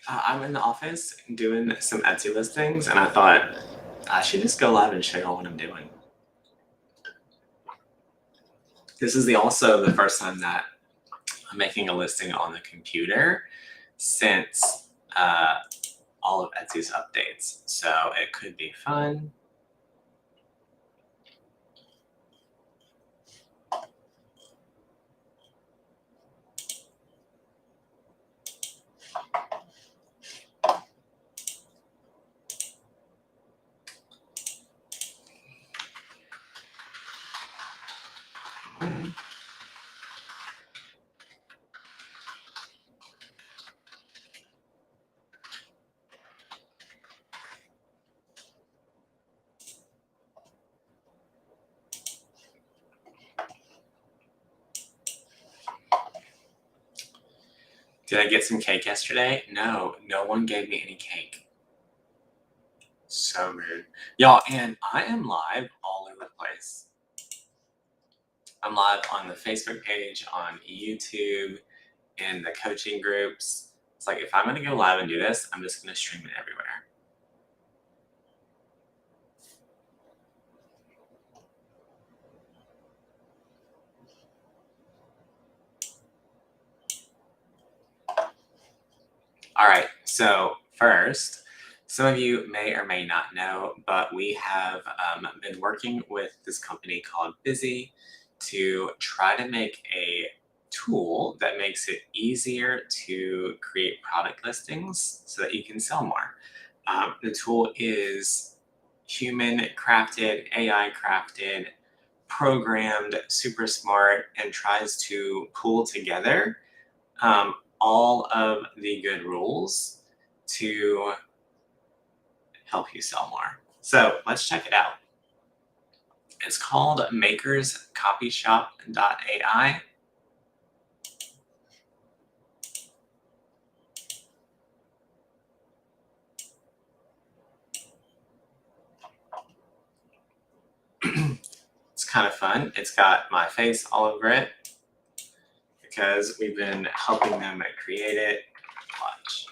I'm in the office doing some Etsy listings, and I thought I should just go live and show y'all what I'm doing. This is also the first time that I'm making a listing on the computer since all of Etsy's updates, so it could be fun. Did I get some cake yesterday? No, no one gave me any cake. So rude. Y'all, and I am live all over the place. I'm live on the Facebook page, on YouTube, in the coaching groups. It's like, if I'm going to go live and do this, I'm just going to stream it everywhere. All right, so first, some of you may or may not know, but we have been working with this company called Bizzy to try to make a tool that makes it easier to create product listings so that you can sell more. The tool is human crafted, AI crafted, programmed, super smart, and tries to pull together all of the good rules to help you sell more. So let's check it out. It's called makerscopyshop.ai. It's kind of fun. It's got my face all over it because we've been helping them create it. Watch.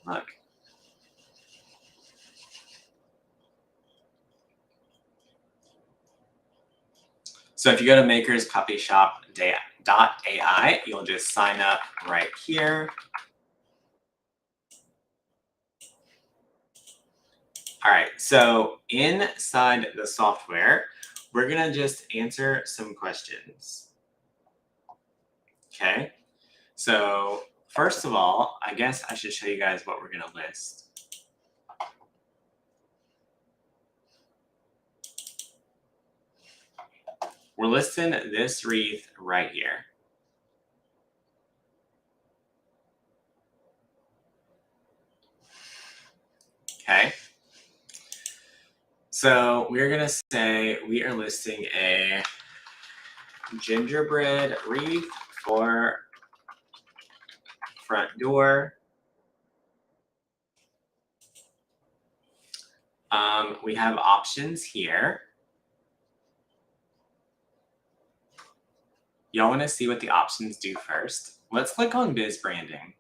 Look. So if you go to makerscopyshop.ai, you'll just sign up right here. All right, so inside the software, we're gonna just answer some questions. Okay, so first of all, I guess I should show you guys what we're gonna list. We're listing this wreath right here. Okay, so we're gonna say we are listing a gingerbread wreath for front door. We have options here. Y'all want to see what the options do first? Let's click on Biz Branding.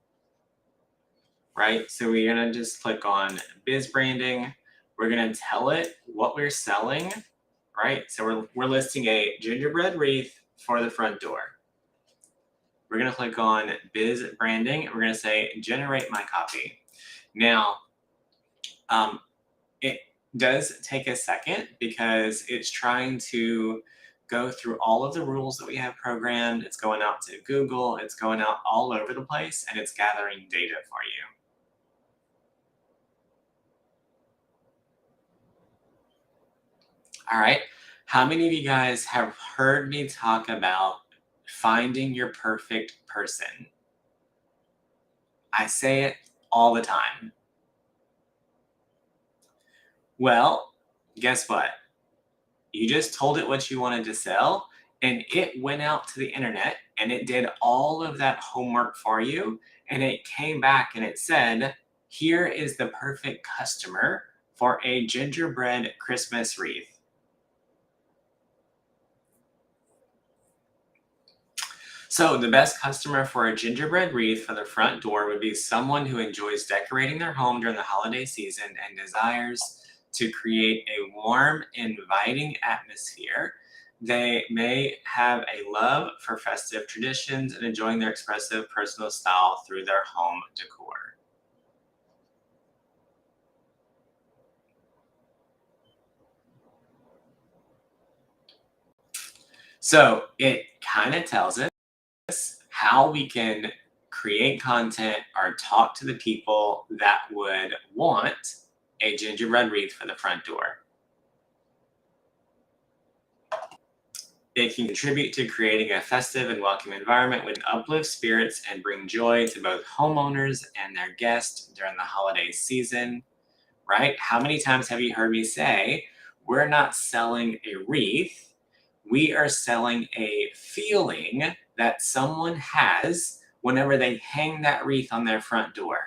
Right, so we're gonna just click on Biz Branding. We're gonna tell it what we're selling, right? So we're listing a gingerbread wreath for the front door. We're gonna click on Biz Branding. We're gonna say generate my copy. Now, it does take a second because it's trying to go through all of the rules that we have programmed. It's going out to Google, it's going out all over the place, and it's gathering data for you. All right, how many of you guys have heard me talk about finding your perfect person? I say it all the time. Well, guess what? You just told it what you wanted to sell, and it went out to the internet and it did all of that homework for you. And it came back and it said, here is the perfect customer for a gingerbread Christmas wreath. So, the best customer for a gingerbread wreath for the front door would be someone who enjoys decorating their home during the holiday season and desires to create a warm, inviting atmosphere. They may have a love for festive traditions and enjoying their expressive personal style through their home decor. So, it kind of tells us how we can create content or talk to the people that would want a gingerbread wreath for the front door. It can contribute to creating a festive and welcoming environment which uplift spirits and bring joy to both homeowners and their guests during the holiday season, right? How many times have you heard me say, we're not selling a wreath, we are selling a feeling that someone has whenever they hang that wreath on their front door,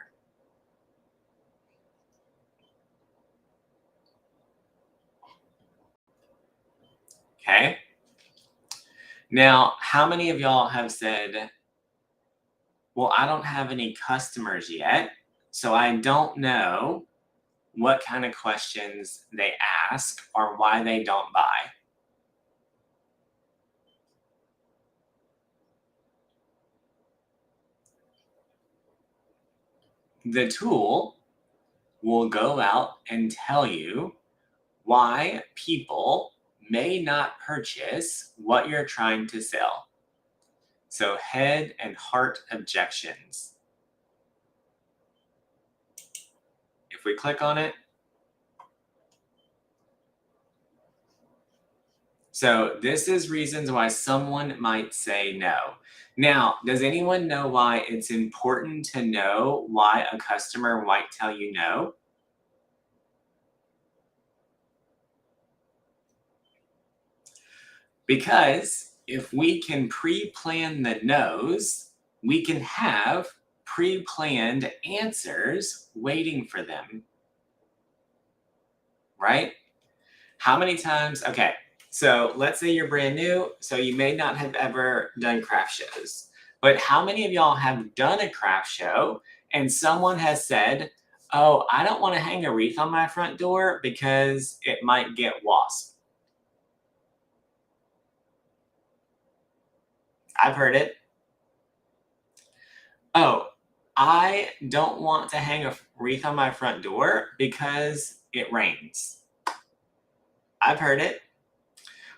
okay? Now, how many of y'all have said, well, I don't have any customers yet, so I don't know what kind of questions they ask or why they don't buy? The tool will go out and tell you why people may not purchase what you're trying to sell. So, head and heart objections. If we click on it, so this is reasons why someone might say no. Now, does anyone know why it's important to know why a customer might tell you no? Because if we can pre plan the no's, we can have pre planned answers waiting for them, right? How many times? Okay, so let's say you're brand new, so you may not have ever done craft shows. But how many of y'all have done a craft show and someone has said, oh, I don't want to hang a wreath on my front door because it might get wasp? I've heard it. Oh, I don't want to hang a wreath on my front door because it rains. I've heard it.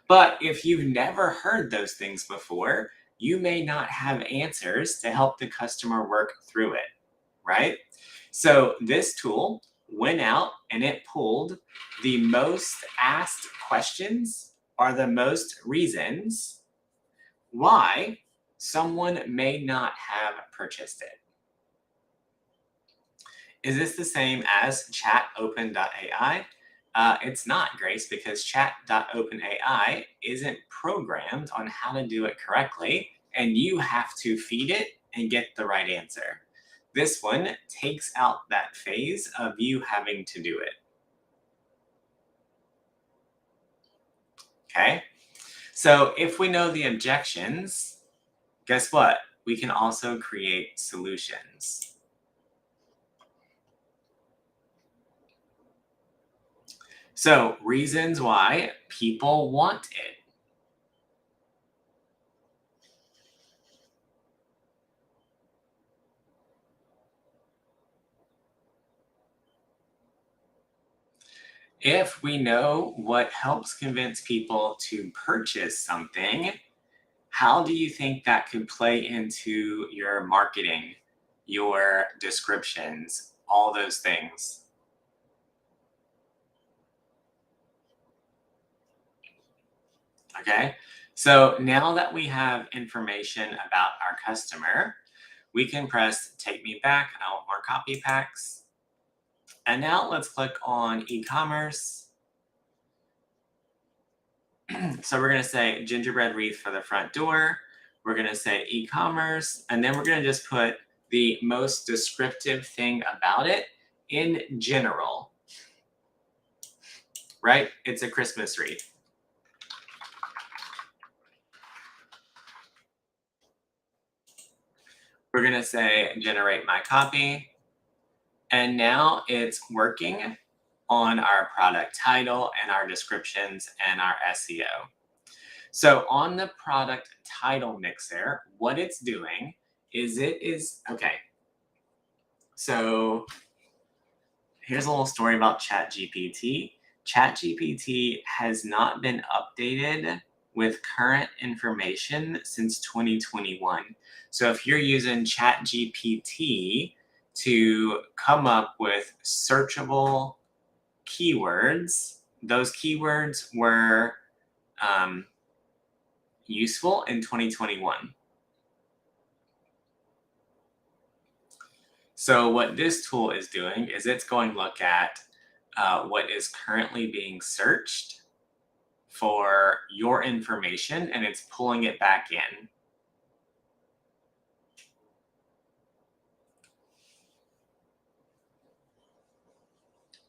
But if you've never heard those things before, you may not have answers to help the customer work through it, right? So this tool went out and it pulled the most asked questions or the most reasons why someone may not have purchased it. Is this the same as chatopen.ai? It's not, Grace, because chat.openai isn't programmed on how to do it correctly, and you have to feed it and get the right answer. This one takes out that phase of you having to do it. Okay? So if we know the objections, guess what? We can also create solutions. So, reasons why people want it. If we know what helps convince people to purchase something, how do you think that could play into your marketing, your descriptions, all those things? Okay. So now that we have information about our customer, we can press take me back. I want more copy packs. And now let's click on e-commerce. So we're going to say gingerbread wreath for the front door. We're going to say e-commerce, and then we're going to just put the most descriptive thing about it in general, right? It's a Christmas wreath. We're going to say generate my copy. And now it's working on our product title and our descriptions and our SEO. So on the product title mixer, what it's doing is okay. So here's a little story about ChatGPT. ChatGPT has not been updated with current information since 2021. So if you're using ChatGPT to come up with searchable keywords, those keywords were useful in 2021. So what this tool is doing is it's going to look at what is currently being searched for your information, and it's pulling it back in.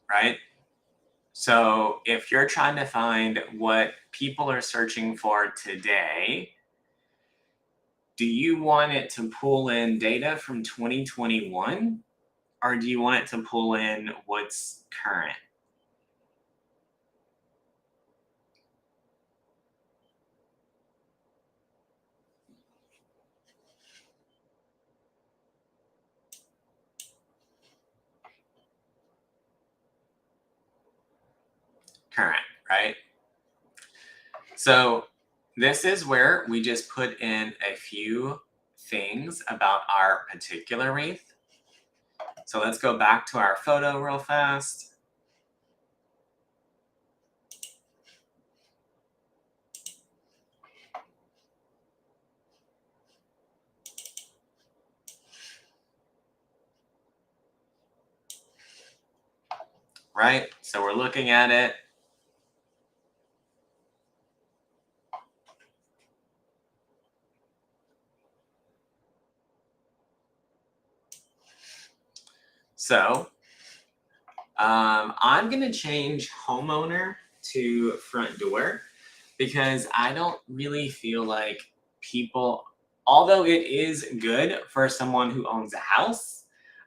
Right? So if you're trying to find what people are searching for today, do you want it to pull in data from 2021, or do you want it to pull in what's current? Current, right? So this is where we just put in a few things about our particular wreath. So let's go back to our photo real fast. Right? So we're looking at it. So I'm going to change homeowner to front door because I don't really feel like people, although it is good for someone who owns a house,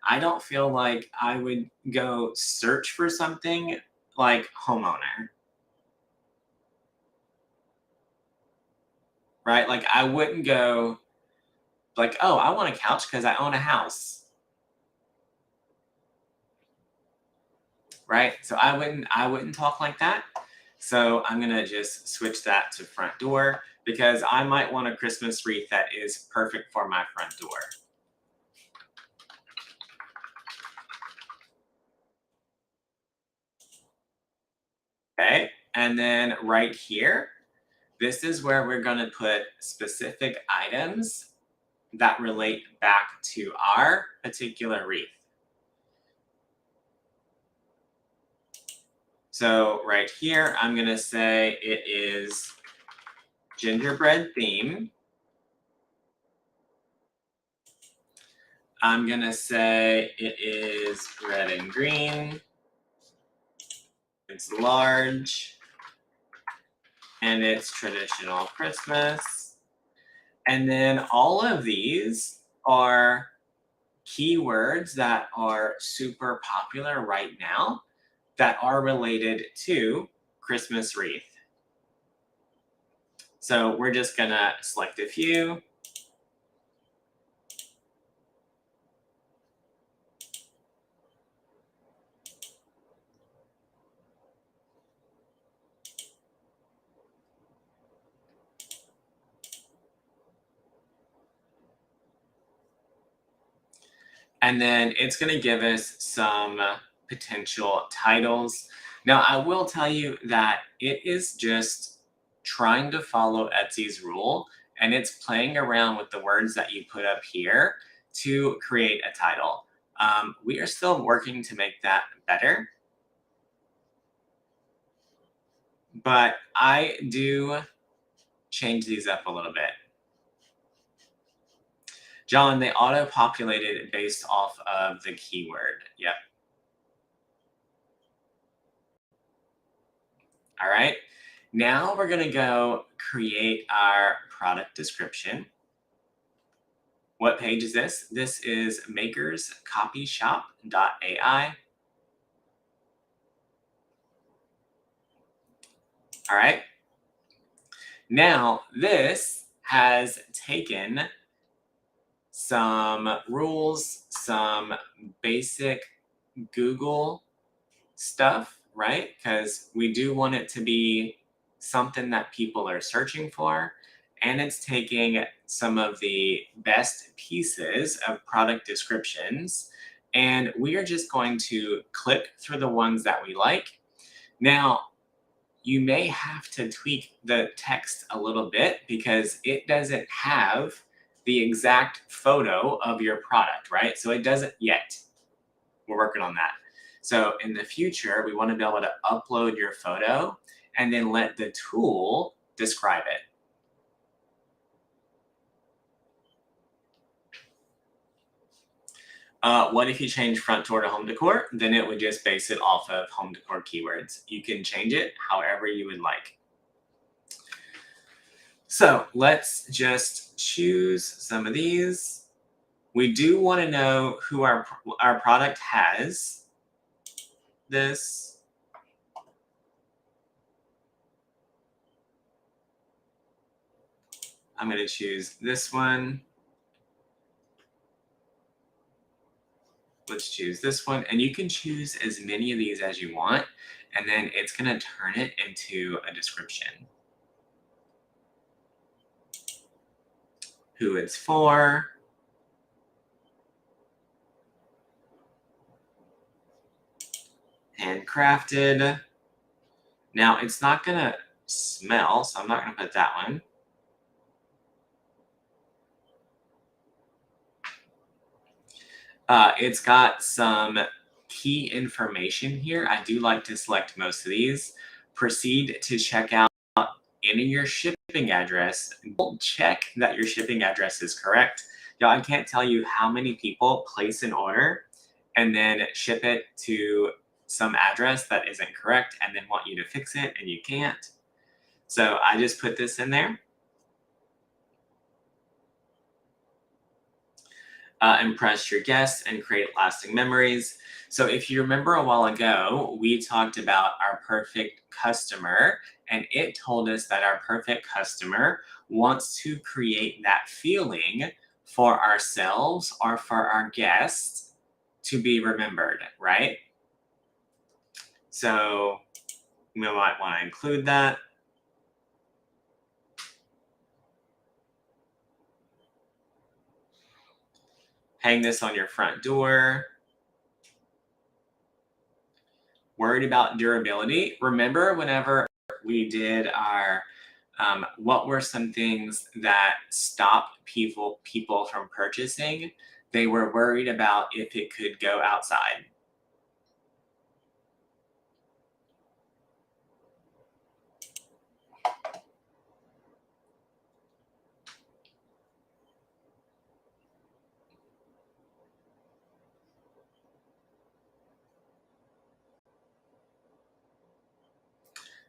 I don't feel like I would go search for something like homeowner. Right? Like I wouldn't go like, oh, I want a couch because I own a house. Right? So I wouldn't talk like that. So I'm gonna just switch that to front door because I might want a Christmas wreath that is perfect for my front door. Okay, and then right here, this is where we're gonna put specific items that relate back to our particular wreath. So right here, I'm gonna say it is gingerbread theme. I'm gonna say it is red and green. It's large and it's traditional Christmas. And then all of these are keywords that are super popular right now that are related to Christmas wreath. So we're just gonna select a few. And then it's going to give us some potential titles. Now, I will tell you that it is just trying to follow Etsy's rule, and it's playing around with the words that you put up here to create a title. We are still working to make that better, but I do change these up a little bit. John, they auto-populated based off of the keyword. Yep. All right. Now we're going to go create our product description. What page is this? This is makerscopyshop.ai. All right. Now, this has taken some rules, some basic Google stuff, right? Because we do want it to be something that people are searching for. And it's taking some of the best pieces of product descriptions. And we are just going to click through the ones that we like. Now, you may have to tweak the text a little bit because it doesn't have the exact photo of your product, right? So it doesn't yet. We're working on that. So in the future, we want to be able to upload your photo and then let the tool describe it. What if you change front door to home decor? Then it would just base it off of home decor keywords. You can change it however you would like. So let's just choose some of these. We do want to know who our product has. This. I'm going to choose this one. Let's choose this one. And you can choose as many of these as you want. And then it's going to turn it into a description. Who it's for. Handcrafted. Now, it's not going to smell, so I'm not going to put that one. It's got some key information here. I do like to select most of these. Proceed to check out, enter your shipping address. Check that your shipping address is correct. Y'all, I can't tell you how many people place an order and then ship it to some address that isn't correct and then want you to fix it and you can't. So I just put this in there. Impress your guests and create lasting memories. So if you remember a while ago, we talked about our perfect customer, and it told us that our perfect customer wants to create that feeling for ourselves or for our guests to be remembered, right? So we might want to include that. Hang this on your front door. Worried about durability. Remember whenever we did our what were some things that stopped people from purchasing? They were worried about if it could go outside.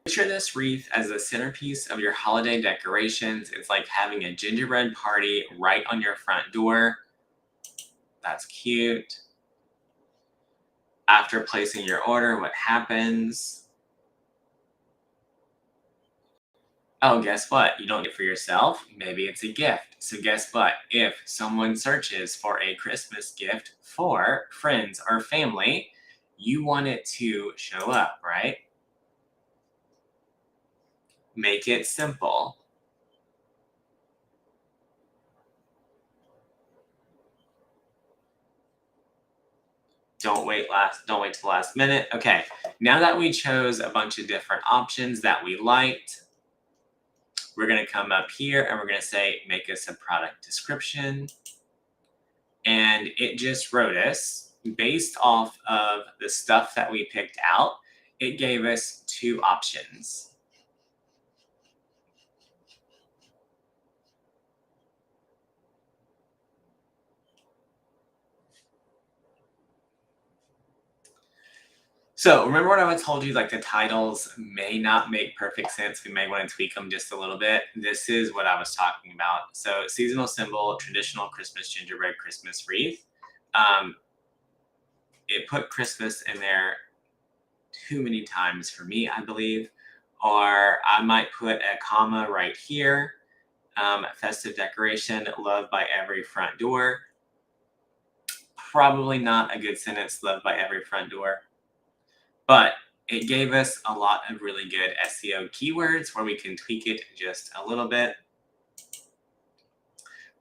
Picture this wreath as the centerpiece of your holiday decorations. It's like having a gingerbread party right on your front door. That's cute. After placing your order, what happens? Oh, guess what? You don't get it for yourself. Maybe it's a gift. So guess what? If someone searches for a Christmas gift for friends or family, you want it to show up, right? Make it simple. Don't wait till the last minute. Okay, now that we chose a bunch of different options that we liked, we're gonna come up here and we're gonna say, make us a product description. And it just wrote us, based off of the stuff that we picked out, it gave us two options. So remember what I told you, like the titles may not make perfect sense. We may want to tweak them just a little bit. This is what I was talking about. So seasonal symbol, traditional Christmas gingerbread Christmas wreath. Um, it put Christmas in there too many times for me, I believe. Or I might put a comma right here. Festive decoration, loved by every front door. Probably not a good sentence, loved by every front door. But it gave us a lot of really good SEO keywords where we can tweak it just a little bit.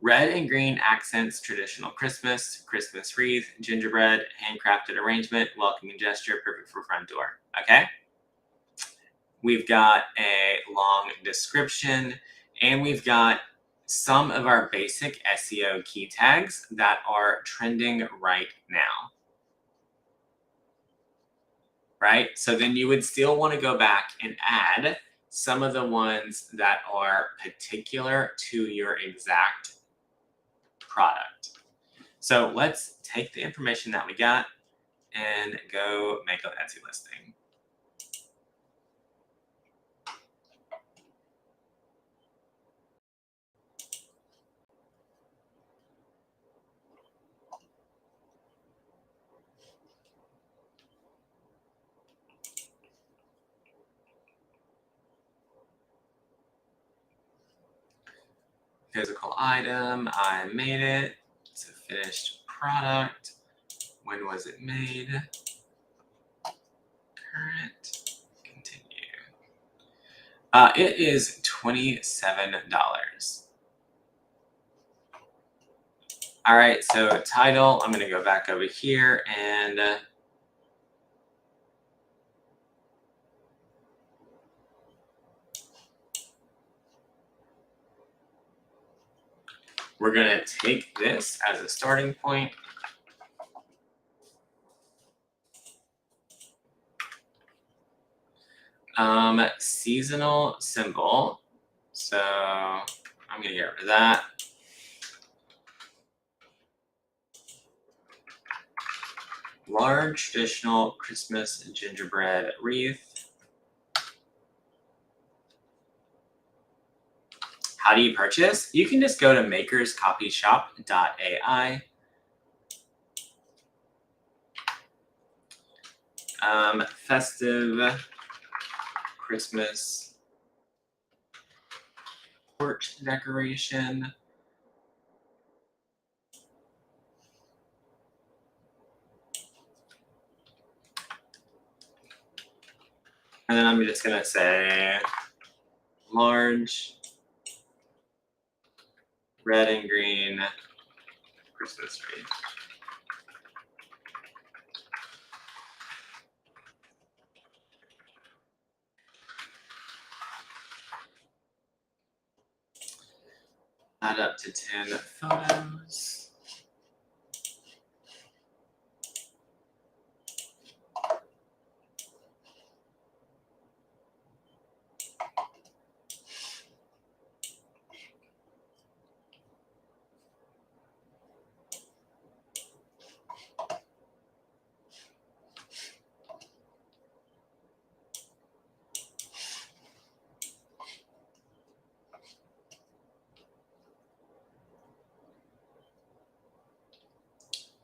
Red and green accents, traditional Christmas, Christmas wreath, gingerbread, handcrafted arrangement, welcoming gesture, perfect for front door. Okay? We've got a long description, and we've got some of our basic SEO key tags that are trending right now. Right? So then you would still want to go back and add some of the ones that are particular to your exact product. So let's take the information that we got and go make an Etsy listing. Physical item, I made it. It's a finished product. When was it made? Current, continue. It is $27. All right, so title, I'm gonna go back over here and we're gonna take this as a starting point. Seasonal symbol. So I'm gonna get rid of that. Large traditional Christmas gingerbread wreath. How do you purchase? You can just go to makerscopyshop.ai. Festive Christmas porch decoration. And then I'm just gonna say large red and green Christmas tree. Add up to 10 photos.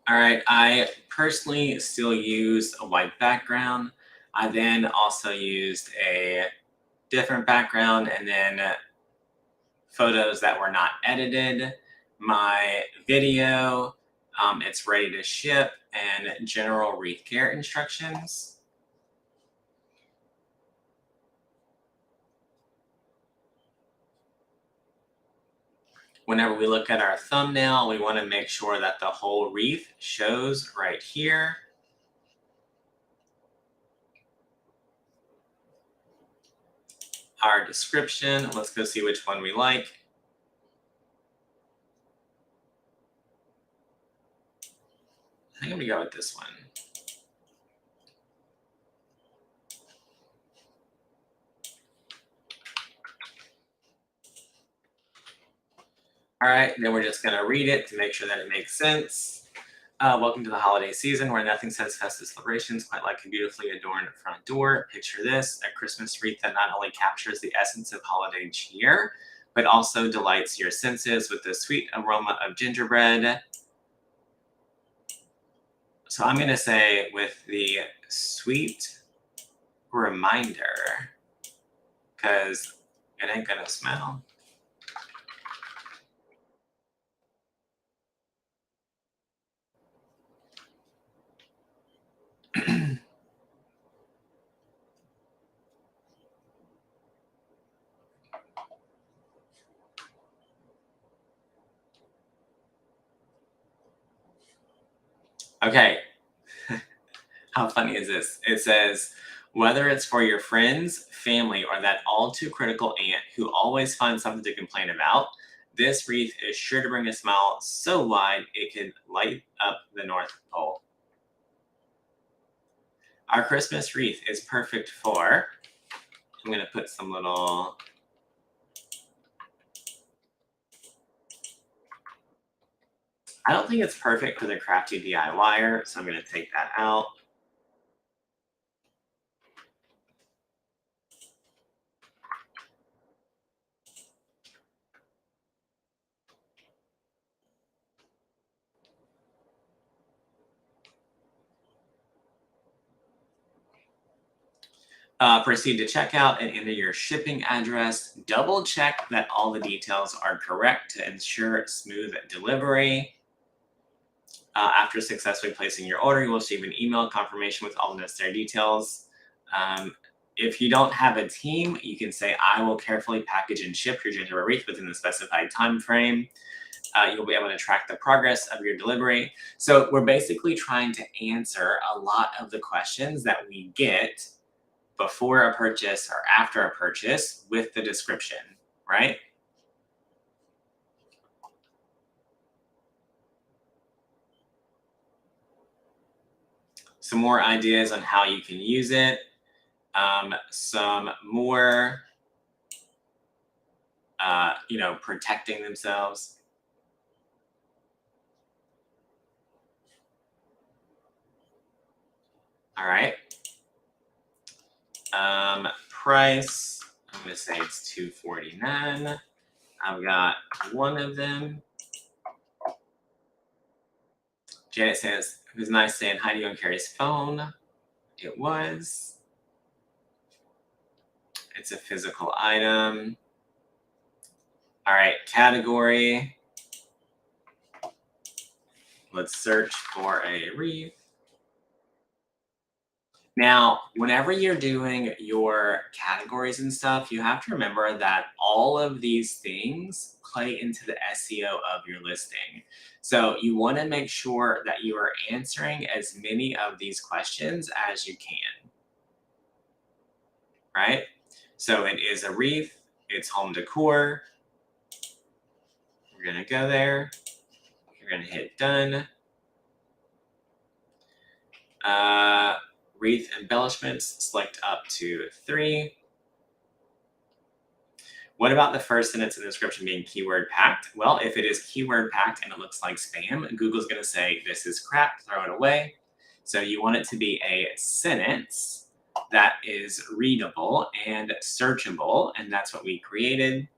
All right, I personally still use a white background. I then also used a different background and then photos that were not edited. My video, it's ready to ship, and general wreath care instructions. Whenever we look at our thumbnail, we want to make sure that the whole wreath shows right here. Our description, let's go see which one we like. I think I'm gonna go with this one. All right, then we're just gonna read it to make sure that it makes sense. Welcome to the holiday season where nothing says festive celebrations quite like a beautifully adorned front door. Picture this, a Christmas wreath that not only captures the essence of holiday cheer, but also delights your senses with the sweet aroma of gingerbread. So I'm going to say with the sweet reminder, because it ain't going to smell. Okay, how funny is this? It says, whether it's for your friends, family, or that all too critical aunt who always finds something to complain about, this wreath is sure to bring a smile so wide it could light up the North Pole. Our Christmas wreath is perfect for, I'm going to put some little, I don't think it's perfect for the crafty DIYer, so I'm going to take that out. Proceed to checkout and enter your shipping address. Double check that all the details are correct to ensure smooth delivery. After successfully placing your order, you will receive an email confirmation with all the necessary details. If you don't have a team, you can say, I will carefully package and ship your gingerbread wreath within the specified time frame. You'll be able to track the progress of your delivery. So we're basically trying to answer a lot of the questions that we get before a purchase or after a purchase with the description, right? Some more ideas on how you can use it. Some more, protecting themselves. All right. Price, I'm going to say it's $249. I've got one of them. Janet says, it was nice saying hi to you on Carrie's phone. It was. It's a physical item. All right, category. Let's search for a wreath. Now, whenever you're doing your categories and stuff, you have to remember that all of these things play into the SEO of your listing. So you want to make sure that you are answering as many of these questions as you can, right? So it is a wreath, it's home decor. We're going to go there. You're going to hit done. Wreath embellishments, select up to 3. What about the first sentence in the description being keyword packed? Well, if it is keyword packed and it looks like spam, Google's going to say, this is crap, throw it away. So you want it to be a sentence that is readable and searchable, and that's what we created.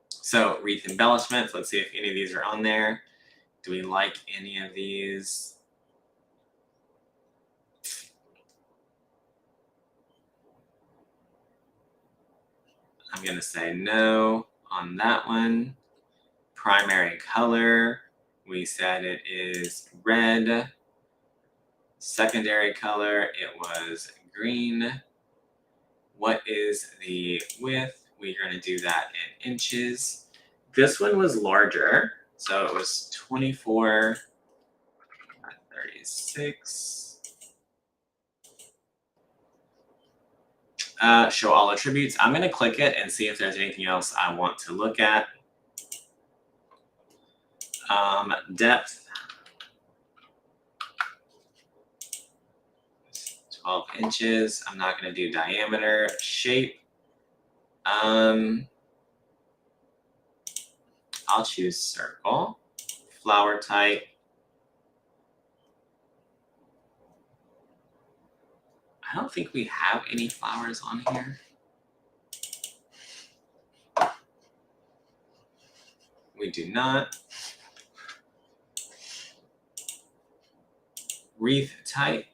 So wreath embellishments, let's see if any of these are on there. Do we like any of these? I'm going to say no on that one. Primary color, we said it is red. Secondary color, it was green. What is the width? We're going to do that in inches. This one was larger, so it was 24 by 36. Show all attributes. I'm going to click it and see if there's anything else I want to look at. Depth, 12 inches. I'm not going to do diameter. Shape, I'll choose circle. Flower type, I don't think we have any flowers on here. We do not. Wreath type,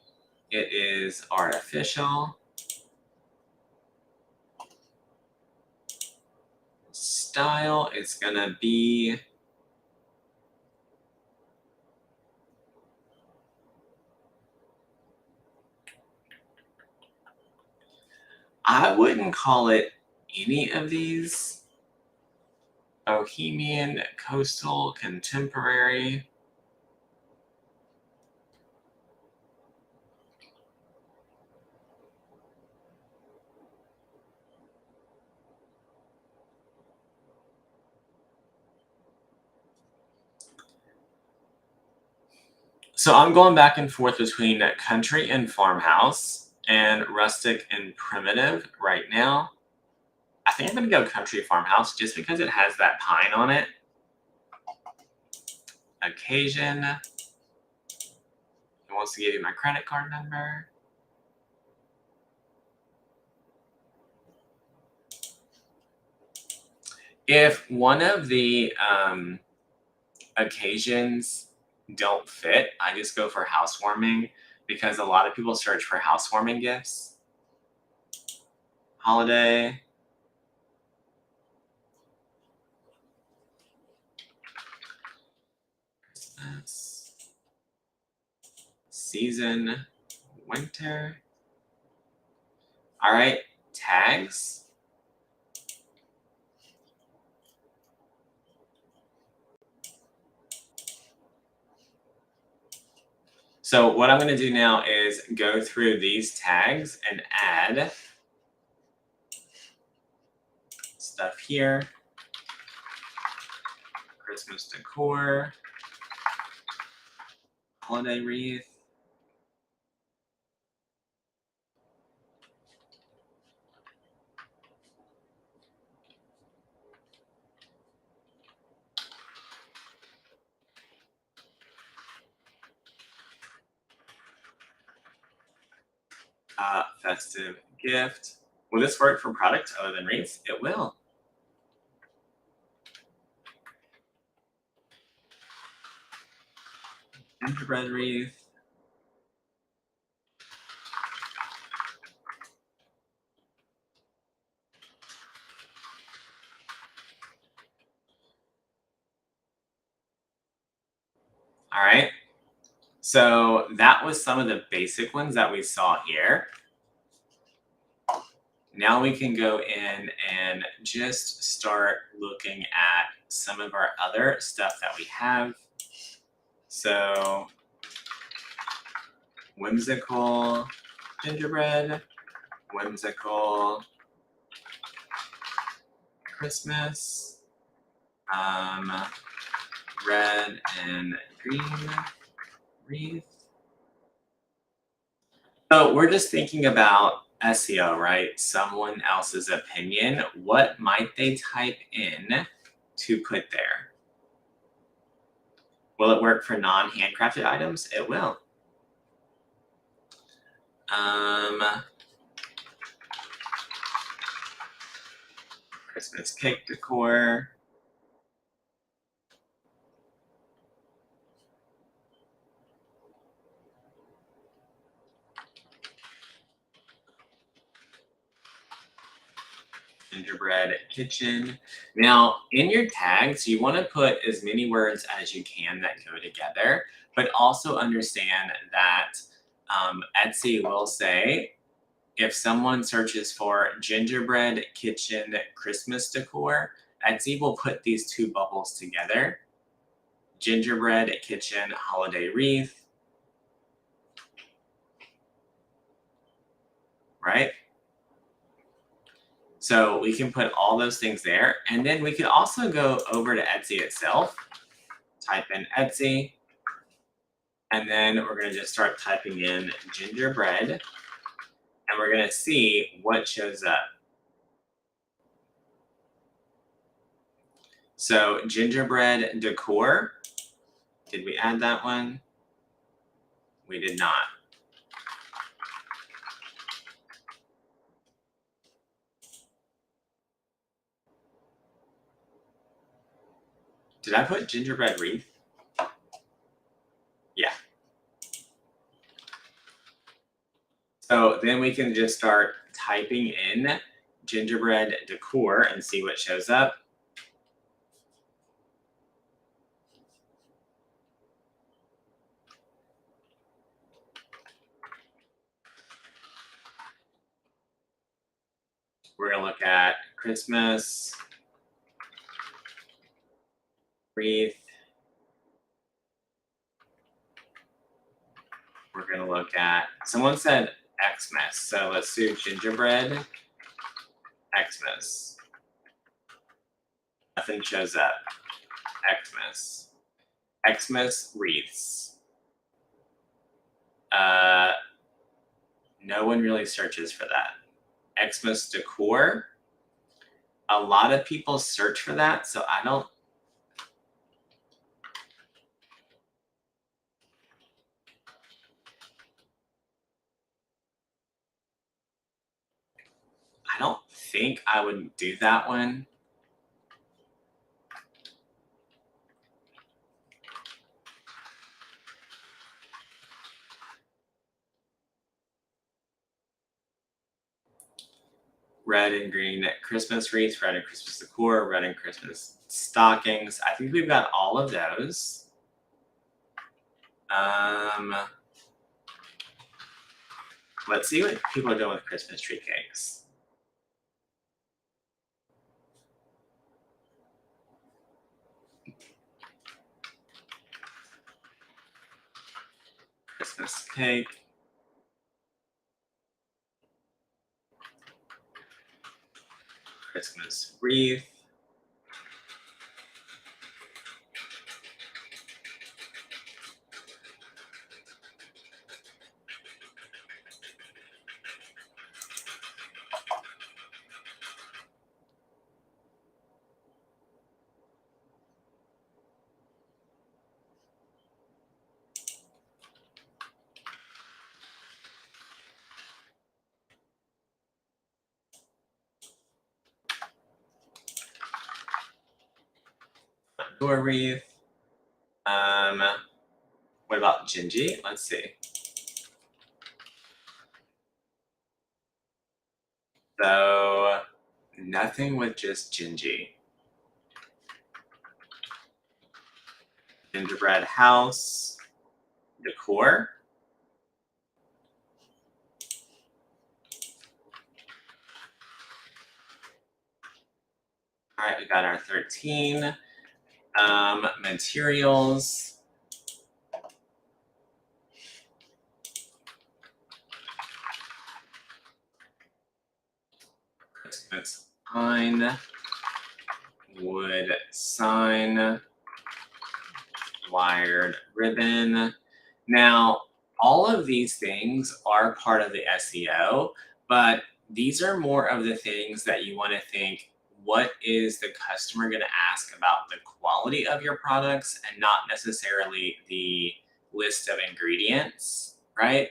it is artificial. Style, it's gonna be I wouldn't call it any of these. Bohemian, coastal, contemporary. So I'm going back and forth between country and farmhouse and rustic and primitive right now. I think I'm gonna go country farmhouse just because it has that pine on it. Occasion. It wants to give you my credit card number. If one of the occasions don't fit, I just go for housewarming because a lot of people search for housewarming gifts. Holiday. Christmas. Season. Winter. All right, tags. So what I'm going to do now is go through these tags and add stuff here. Christmas decor, holiday wreath, festive gift. Will this work for products other than wreaths? It will. Gingerbread wreath. All right. So that was some of the basic ones that we saw here. Now we can go in and just start looking at some of our other stuff that we have. So whimsical gingerbread, whimsical Christmas, red and green wreath. So we're just thinking about SEO, right? Someone else's opinion. What might they type in to put there? Will it work for non-handcrafted items? It will. Christmas cake decor. Gingerbread kitchen. Now, in your tags, you want to put as many words as you can that go together, but also understand that Etsy will say if someone searches for gingerbread kitchen Christmas decor, Etsy will put these two bubbles together. Gingerbread kitchen holiday wreath, right? So we can put all those things there. And then we could also go over to Etsy itself, type in Etsy, and then we're going to just start typing in gingerbread, and we're going to see what shows up. So gingerbread decor, did we add that one? We did not. Did I put gingerbread wreath? Yeah. So then we can just start typing in gingerbread decor and see what shows up. We're gonna look at Christmas wreath. We're gonna look at, someone said Xmas, so let's do gingerbread Xmas. Nothing shows up. Xmas. Xmas wreaths. No one really searches for that. Xmas decor. A lot of people search for that, so I don't think I would do that one. Red and green Christmas wreaths, red and Christmas decor, red and Christmas stockings. I think we've got all of those. Let's see what people are doing with Christmas tree cakes. Christmas cake. Christmas wreath. Door wreath. What about Gingy? Let's see. So nothing with just Gingy. Gingerbread house. Decor. All right, we got our 13. Materials. Christmas pine. Wood sign. Wired ribbon. Now, all of these things are part of the SEO, but these are more of the things that you want to think, what is the customer going to ask about the quality of your products and not necessarily the list of ingredients, right?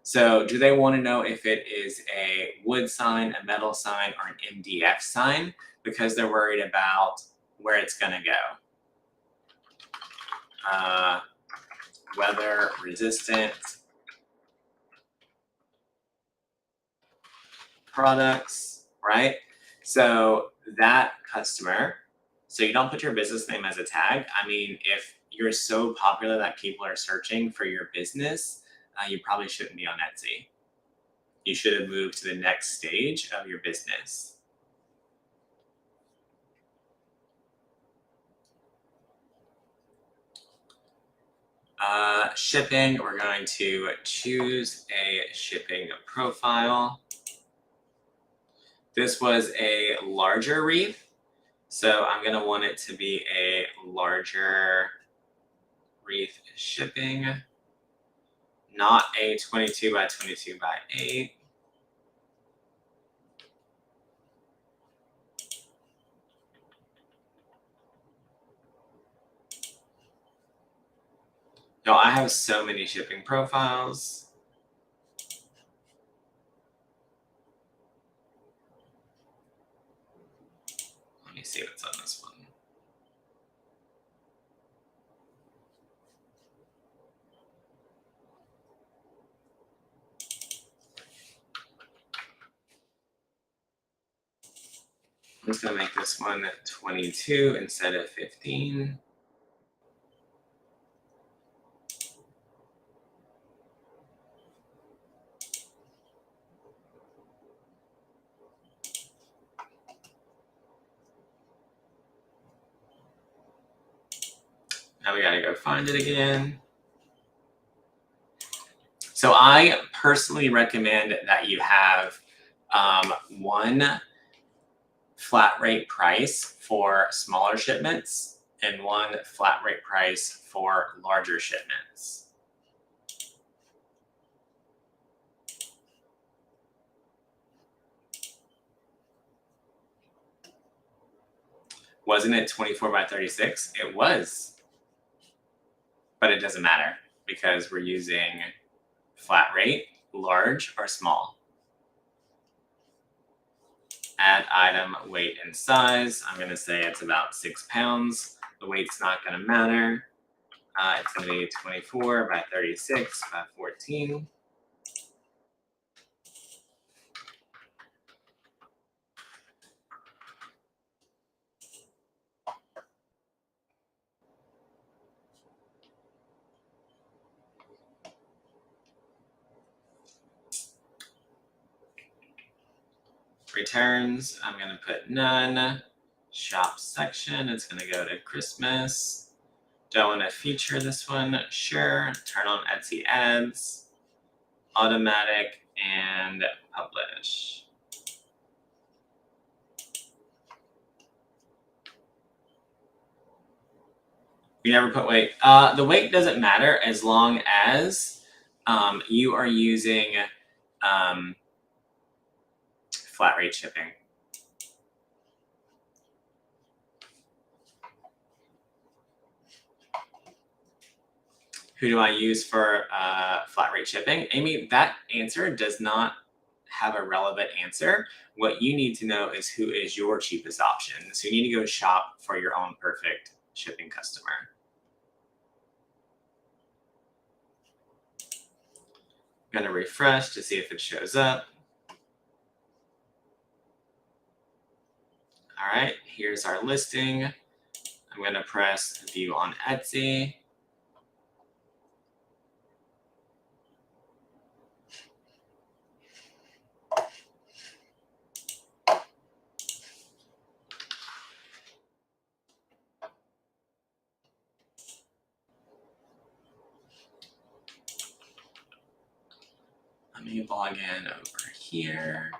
So do they want to know if it is a wood sign, a metal sign, or an MDF sign? Because they're worried about where it's going to go. Weather resistant products, right? So that customer, so you don't put your business name as a tag. I mean, if you're so popular that people are searching for your business, you probably shouldn't be on Etsy. You should have moved to the next stage of your business. Shipping, we're going to choose a shipping profile. This was a larger wreath, so I'm going to want it to be a larger wreath shipping, not a 22 by 22 by 8. No, I have so many shipping profiles. Let me see what's on this one. just gonna make this one 22 instead of 15. Now we gotta go find it again. So I personally recommend that you have one flat rate price for smaller shipments and one flat rate price for larger shipments. Wasn't it 24 by 36? It was, but it doesn't matter because we're using flat rate, large or small. Add item, weight, and size. I'm going to say it's about 6 pounds. The weight's not going to matter. It's going to be 24 by 36 by 14. Returns, I'm going to put none. Shop section, it's going to go to Christmas. Do I want to feature this one? Sure. Turn on Etsy ads, automatic, and publish. You never put weight. The weight doesn't matter as long as you are using flat rate shipping. Who do I use for flat rate shipping? Amy, that answer does not have a relevant answer. What you need to know is who is your cheapest option. So you need to go shop for your own perfect shipping customer. I'm going to refresh to see if it shows up. All right, here's our listing. I'm going to press view on Etsy. Let me log in over here.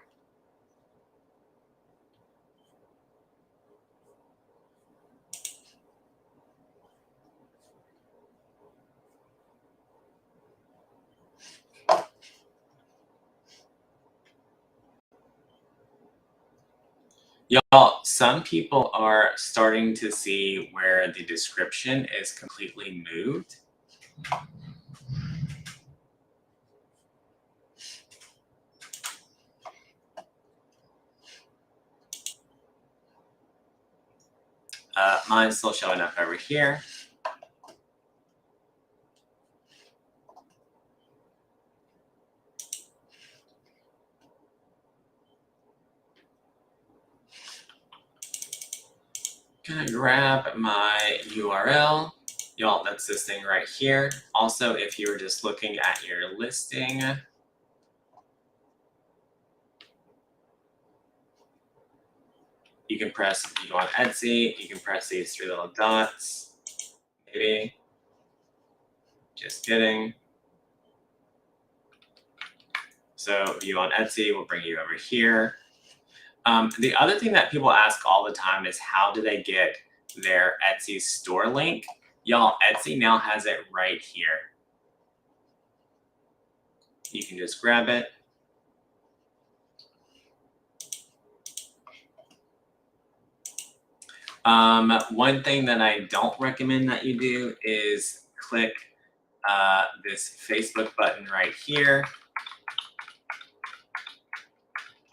Y'all, some people are starting to see where the description is completely moved. Mine's still showing up over here. Gonna grab my URL. Y'all, that's this thing right here. Also, if you were just looking at your listing, you can press view on Etsy. You can press these 3 little dots. Maybe. Just kidding. So view on Etsy will bring you over here. The other thing that people ask all the time is how do they get their Etsy store link? Y'all, Etsy now has it right here. You can just grab it. One thing that I don't recommend that you do is click this Facebook button right here.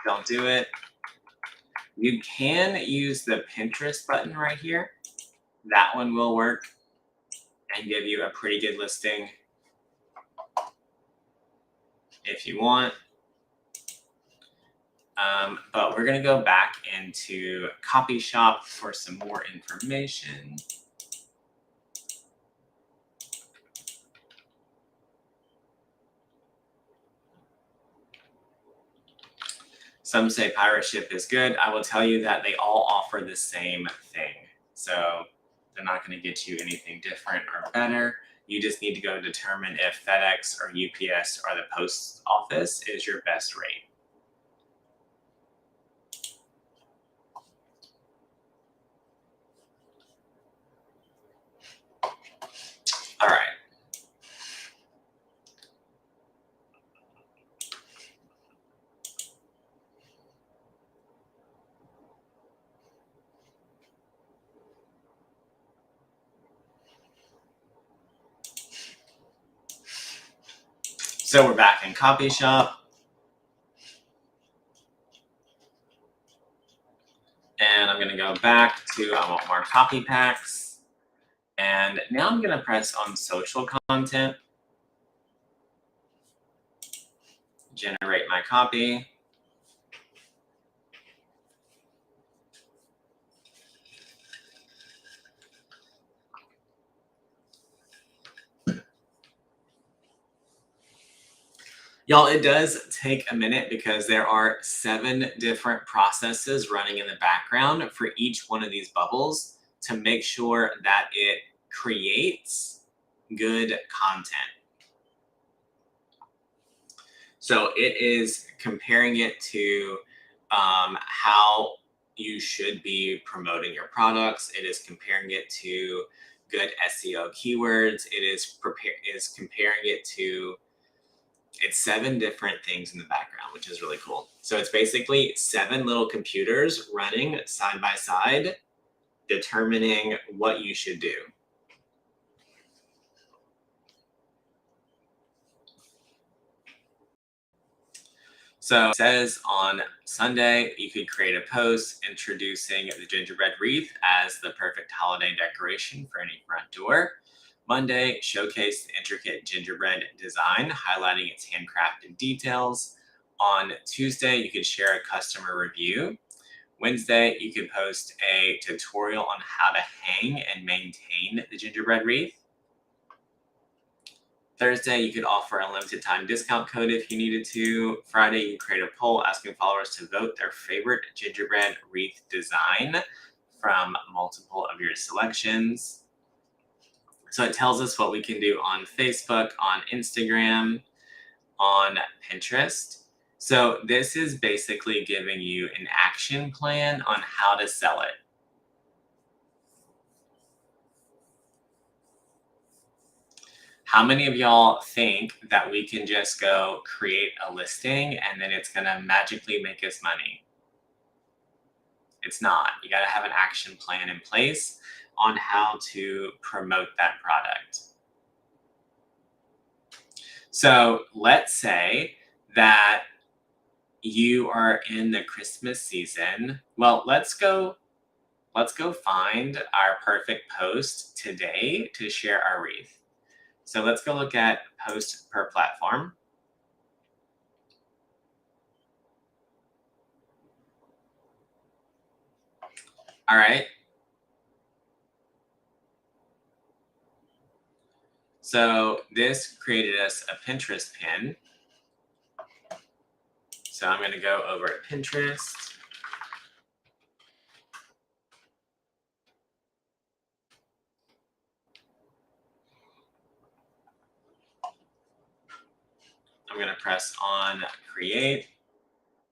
Don't do it. You can use the Pinterest button right here. That one will work and give you a pretty good listing if you want. But we're going to go back into Copy Shop for some more information. Some say pirate ship is good. I will tell you that they all offer the same thing. So they're not going to get you anything different or better. You just need to go determine if FedEx or UPS or the post office is your best rate. All right. So we're back in Copy Shop. And I'm going to go back to, I want more copy packs. And now I'm going to press on social content. Generate my copy. Y'all, it does take a minute because there are 7 different processes running in the background for each one of these bubbles to make sure that it creates good content. So it is comparing it to how you should be promoting your products. It is comparing it to good SEO keywords. It is comparing it to, it's 7 different things in the background, which is really cool. So it's basically 7 little computers running side by side, determining what you should do. So it says on Sunday, you could create a post introducing the gingerbread wreath as the perfect holiday decoration for any front door. Monday, showcase the intricate gingerbread design, highlighting its handcrafted details. On Tuesday, you could share a customer review. Wednesday, you could post a tutorial on how to hang and maintain the gingerbread wreath. Thursday, you could offer a limited time discount code if you needed to. Friday, you create a poll asking followers to vote their favorite gingerbread wreath design from multiple of your selections. So it tells us what we can do on Facebook, on Instagram, on Pinterest. So this is basically giving you an action plan on how to sell it. How many of y'all think that we can just go create a listing and then it's going to magically make us money? It's not. You got to have an action plan in place on how to promote that product. So let's say that you are in the Christmas season. Well, let's go find our perfect post today to share our wreath. So let's go look at post per platform. All right. So this created us a Pinterest pin. So I'm going to go over to Pinterest. I'm going to press on create.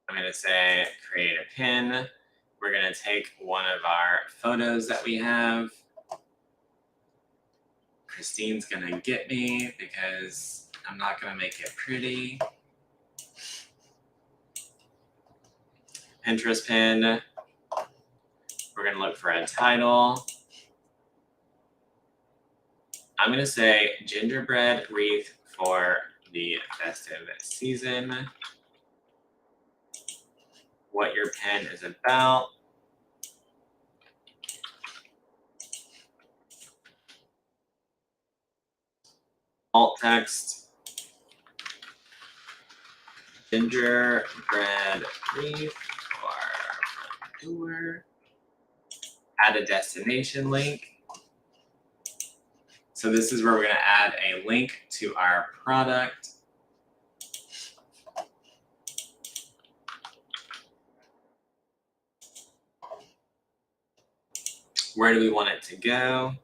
I'm going to say create a pin. We're going to take one of our photos that we have. Christine's going to get me because I'm not going to make it pretty. Pinterest pin. We're going to look for a title. I'm going to say gingerbread wreath for the festive season. What your pin is about. Alt text. gingerbread wreath for door. Add a destination link. So this is where we're going to add a link to our product. Where do we want it to go?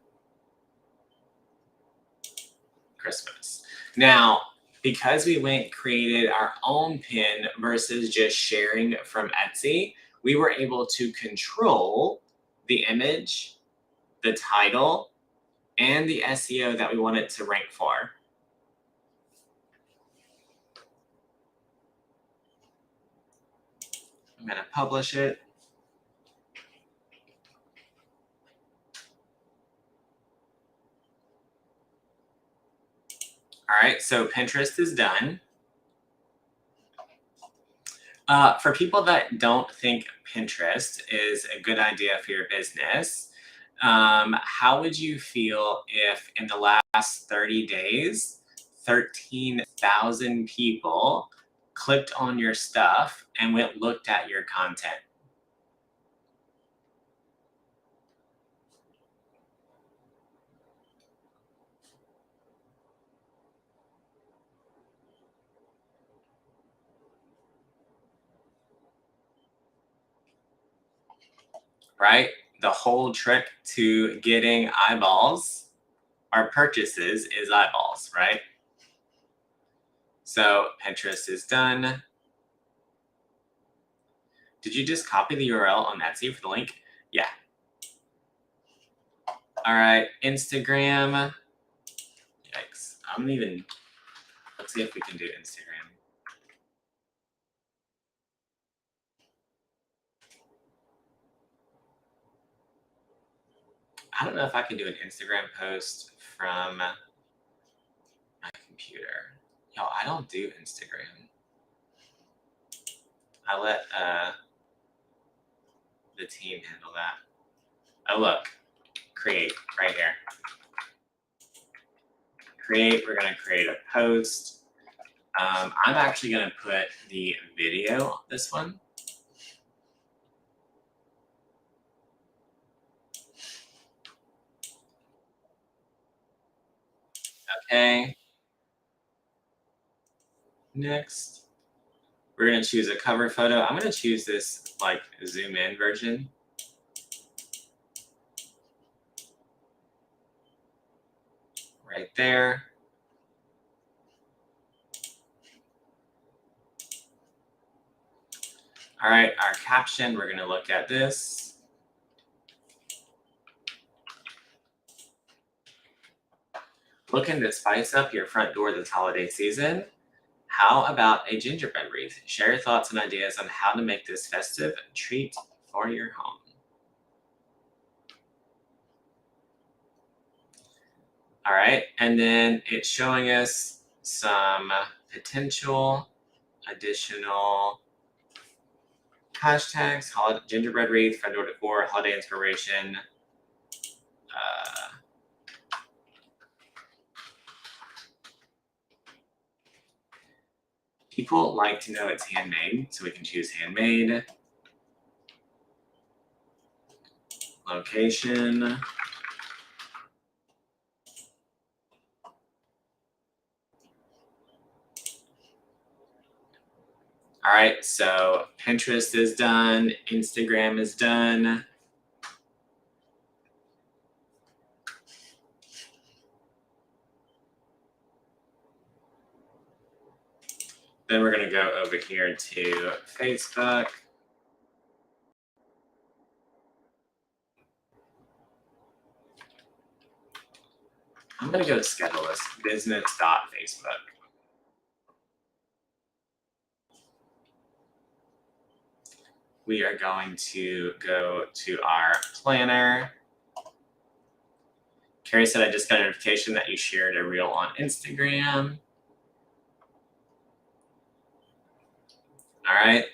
Christmas. Now, because we created our own pin versus just sharing from Etsy, we were able to control the image, the title, and the SEO that we wanted to rank for. I'm going to publish it. All right, so Pinterest is done. For people that don't think Pinterest is a good idea for your business, how would you feel if in the last 30 days, 13,000 people clicked on your stuff and looked at your content? Right? The whole trick to getting eyeballs or purchases is eyeballs, right? So Pinterest is done. Did you just copy the URL on Etsy for the link? Yeah. All right, Instagram. Yikes. Let's see if we can do Instagram. I don't know if I can do an Instagram post from my computer. Yo, I don't do Instagram. I let the team handle that. Oh, look, create right here. Create, we're gonna create a post. I'm actually gonna put the video on this one. Okay. Next, we're gonna choose a cover photo. I'm gonna choose this like zoom in version. Right there. All right, our caption, we're gonna look at this. Looking to spice up your front door this holiday season? How about a gingerbread wreath? Share your thoughts and ideas on how to make this festive treat for your home. All right, and then it's showing us some potential additional hashtags: gingerbread wreath, front door decor, holiday inspiration. People like to know it's handmade, so we can choose handmade. Location. All right, so Pinterest is done, Instagram is done. Then we're gonna go over here to Facebook. I'm gonna go to schedule this, business.facebook. We are going to go to our planner. Carrie said, I just got a notification that you shared a reel on Instagram. All right.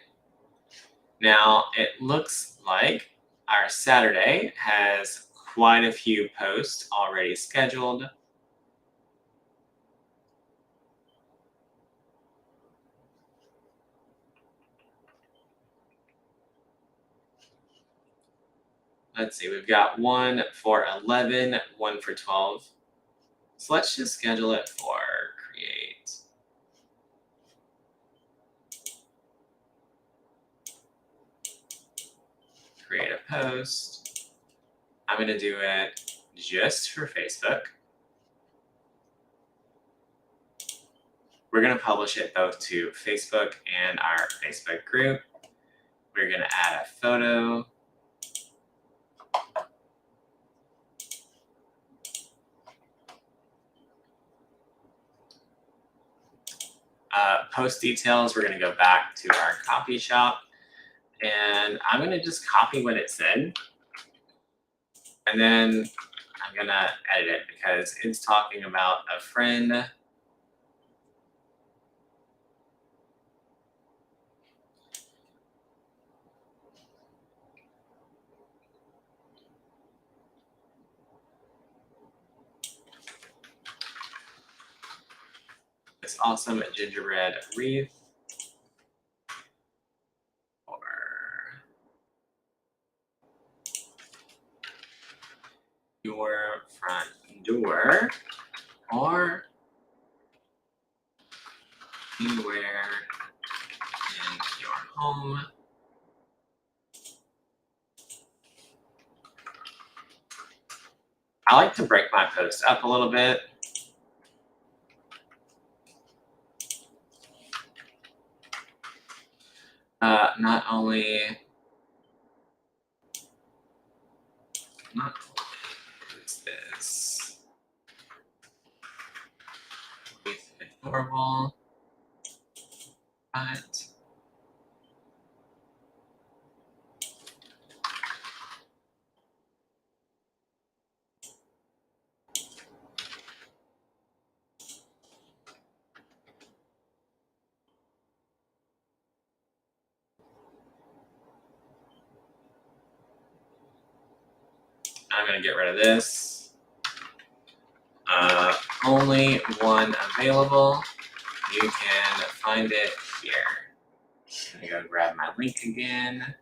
Now, it looks like our Saturday has quite a few posts already scheduled. Let's see, we've got one for 11, one for 12. So let's just schedule it for create. Create a post. I'm going to do it just for Facebook. We're going to publish it both to Facebook and our Facebook group. We're going to add a photo. Post details, we're going to go back to our copy shop. And I'm going to just copy what it said. And then I'm going to edit it because it's talking about a friend. This awesome gingerbread wreath. Or your front door. Or anywhere in your home. I like to break my post up a little bit. Not only is this adorable, but I'm going to get rid of this. Only one available. You can find it here. I'm going to go grab my link again.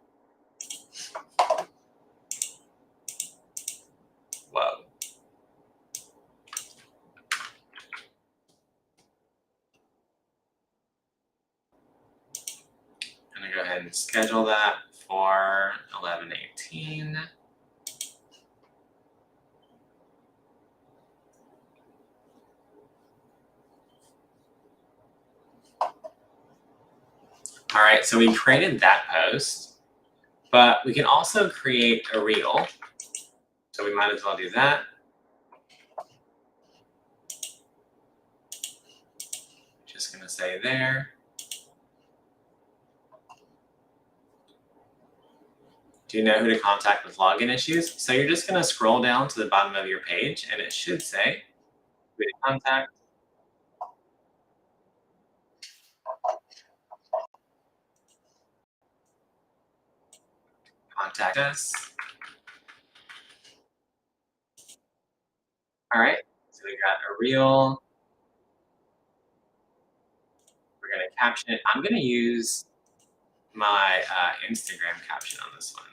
Whoa. I'm going to go ahead and schedule that for 11/18. All right, so we created that post, but we can also create a reel. So we might as well do that. Just going to say there. Do you know who to contact with login issues? So you're just going to scroll down to the bottom of your page, and it should say who to contact. Contact us. All right, so we got a reel. We're going to caption it. I'm going to use my Instagram caption on this one.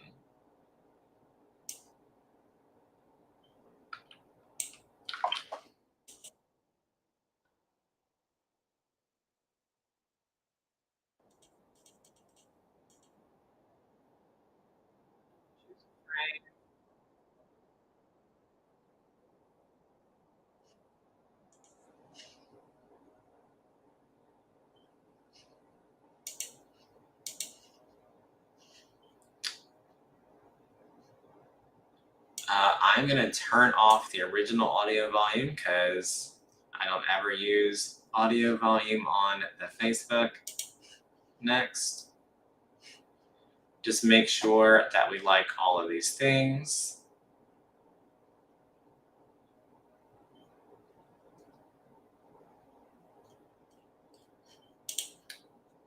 I'm going to turn off the original audio volume because I don't ever use audio volume on the Facebook. Next, just make sure that we like all of these things.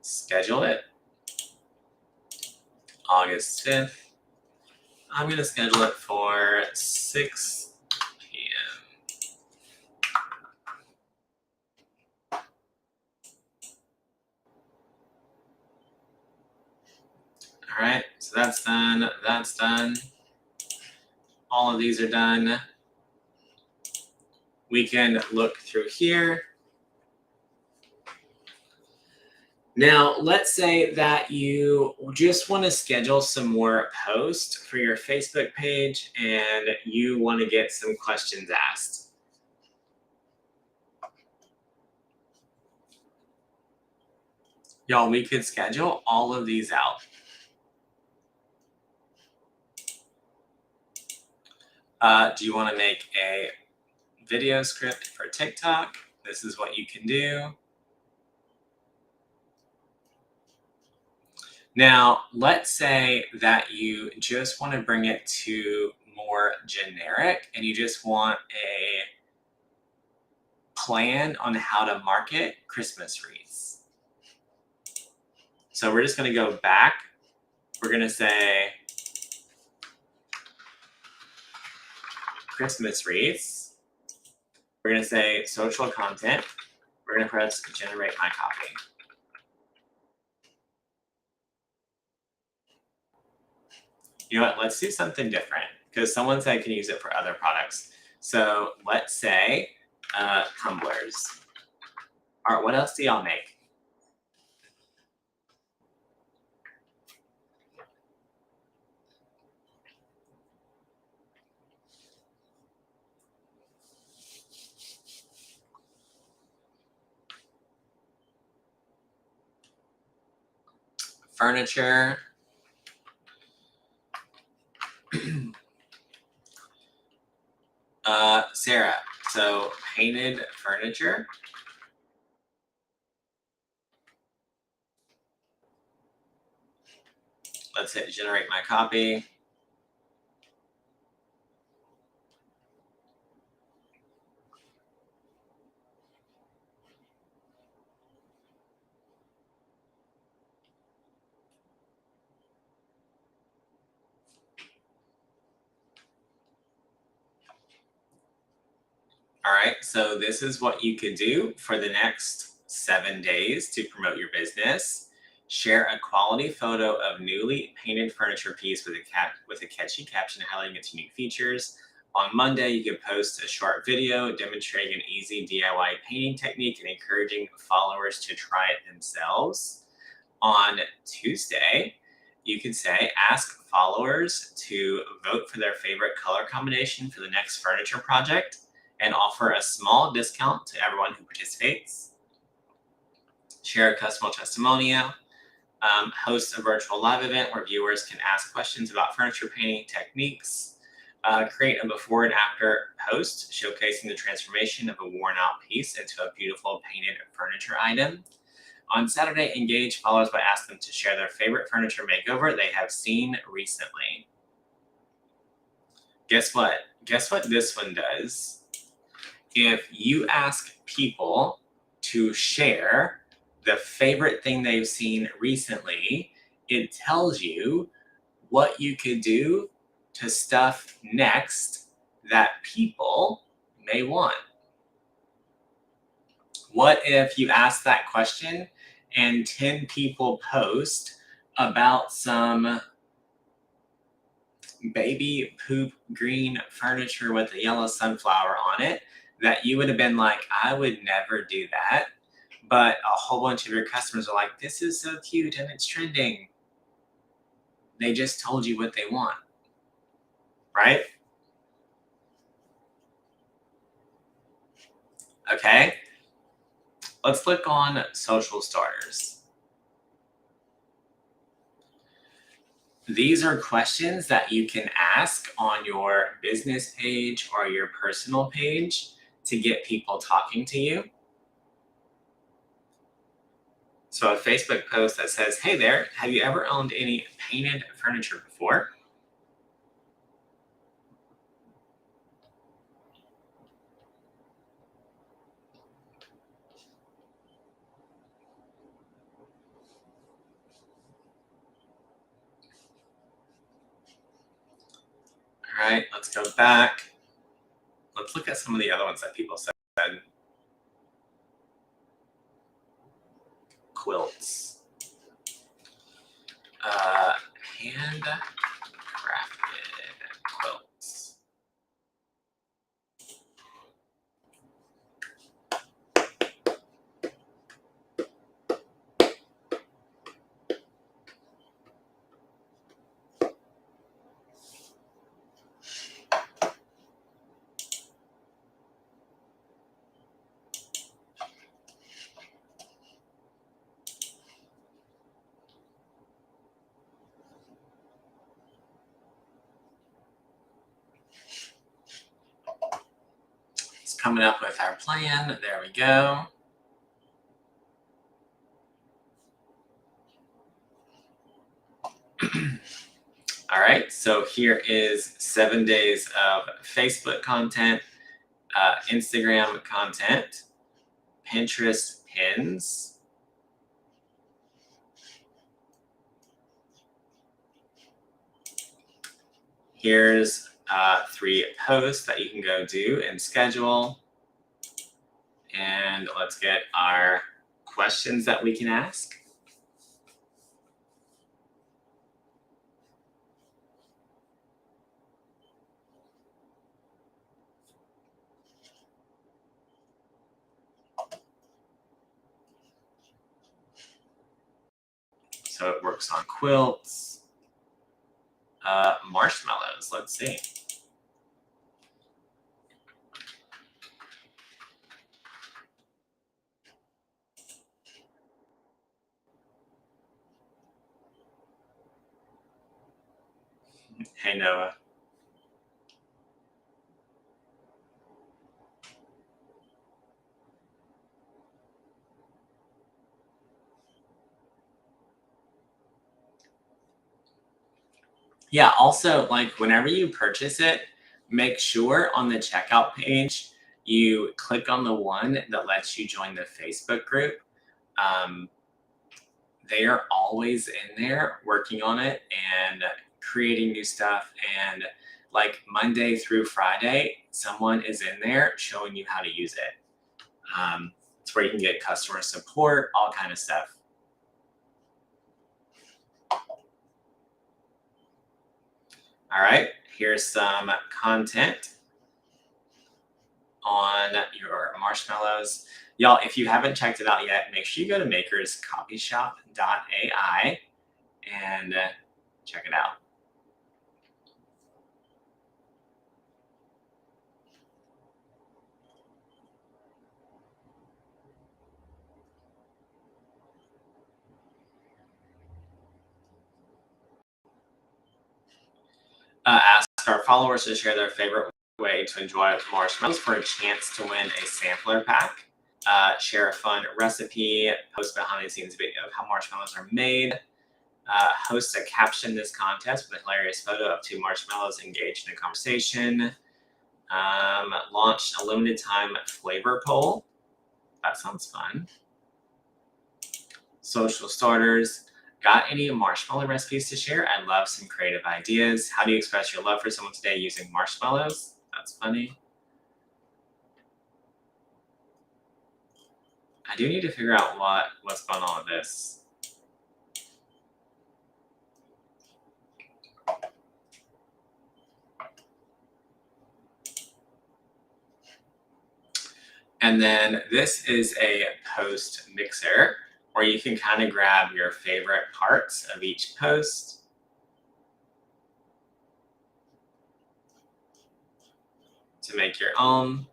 Schedule it. August 5th. I'm going to schedule it for 6 p.m. All right, so that's done. That's done. all of these are done, we can look through here. Now, let's say that you just want to schedule some more posts for your Facebook page and you want to get some questions asked. Y'all, we could schedule all of these out. Do you want to make a video script for TikTok? This is what you can do. Now, let's say that you just want to bring it to more generic and you just want a plan on how to market Christmas wreaths. So we're just going to go back. We're going to say Christmas wreaths. We're going to say social content. We're going to press generate my copy. You know what? Let's do something different because someone said I can use it for other products. So let's say tumblers. All right, what else do y'all make? Furniture. Sarah, so painted furniture. Let's hit generate my copy. All right, so this is what you could do for the next 7 days to promote your business. Share a quality photo of newly painted furniture piece with a catchy caption highlighting its unique features. On Monday, you can post a short video demonstrating an easy DIY painting technique and encouraging followers to try it themselves. On Tuesday, you can say, ask followers to vote for their favorite color combination for the next furniture project and offer a small discount to everyone who participates. Share a customer testimonial. Host a virtual live event where viewers can ask questions about furniture painting techniques. Create a before and after post showcasing the transformation of a worn out piece into a beautiful painted furniture item. On Saturday, engage followers by asking them to share their favorite furniture makeover they have seen recently. Guess what? Guess what this one does? If you ask people to share the favorite thing they've seen recently, it tells you what you could do to stuff next that people may want. What if you ask that question and 10 people post about some baby poop green furniture with a yellow sunflower on it that you would have been like, I would never do that. But a whole bunch of your customers are like, this is so cute and it's trending. They just told you what they want, right? Okay, let's click on social starters. These are questions that you can ask on your business page or your personal page to get people talking to you. So a Facebook post that says, hey there, have you ever owned any painted furniture before? All right, let's go back. Let's look at some of the other ones that people said. Quilts. Handcrafted quilts. coming up with our plan. There we go. All right, so here is 7 days of Facebook content, Instagram content, Pinterest pins. Here's 3 posts that you can go do and schedule. And let's get our questions that we can ask. So it works on quilts, marshmallows. Let's see. Hey, Noah. Yeah, also, like whenever you purchase it, make sure on the checkout page you click on the one that lets you join the Facebook group. Um, they are always in there working on it and creating new stuff. And like Monday through Friday, someone is in there showing you how to use it. It's where you can get customer support, all kind of stuff. All right, here's some content on your marshmallows. Y'all, if you haven't checked it out yet, make sure you go to makerscopyshop.ai and check it out. Ask our followers to share their favorite way to enjoy marshmallows for a chance to win a sampler pack. Share a fun recipe, post behind the scenes video of how marshmallows are made. Host a caption this contest with a hilarious photo of 2 marshmallows engaged in a conversation. Launch a limited time flavor poll. That sounds fun. Social starters. Got any marshmallow recipes to share? I love some creative ideas. How do you express your love for someone today using marshmallows? That's funny. I do need to figure out what's going on with this. And then this is a post mixer where you can kind of grab your favorite parts of each post to make your own.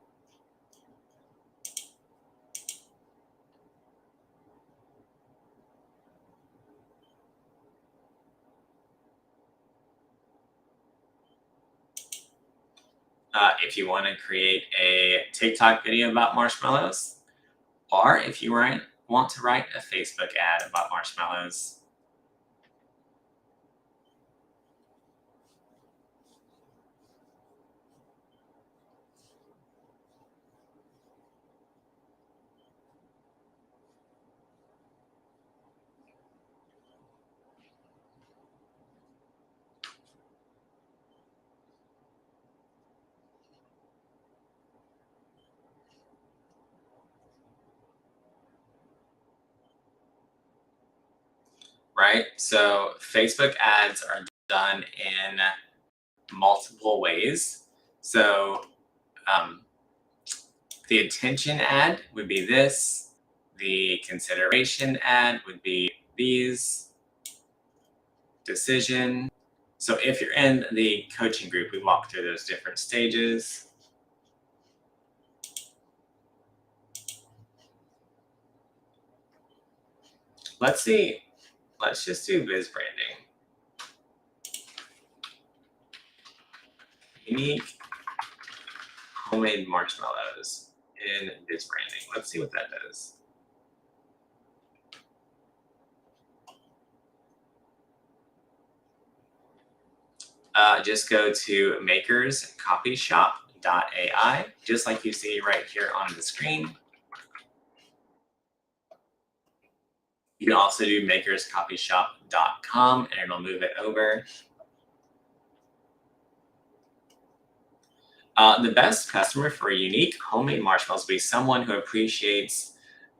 If you want to create a TikTok video about marshmallows, or if you want to write a Facebook ad about marshmallows. Right? So Facebook ads are done in multiple ways. So the attention ad would be this. The consideration ad would be these. Decision. So if you're in the coaching group, we walk through those different stages. Let's see. Let's just do biz branding. Unique homemade marshmallows in Biz branding. Let's see what that does. Just go to makerscopyshop.ai, just like you see right here on the screen. You can also do makerscopyshop.com and it'll move it over. The best customer for unique homemade marshmallows will be someone who appreciates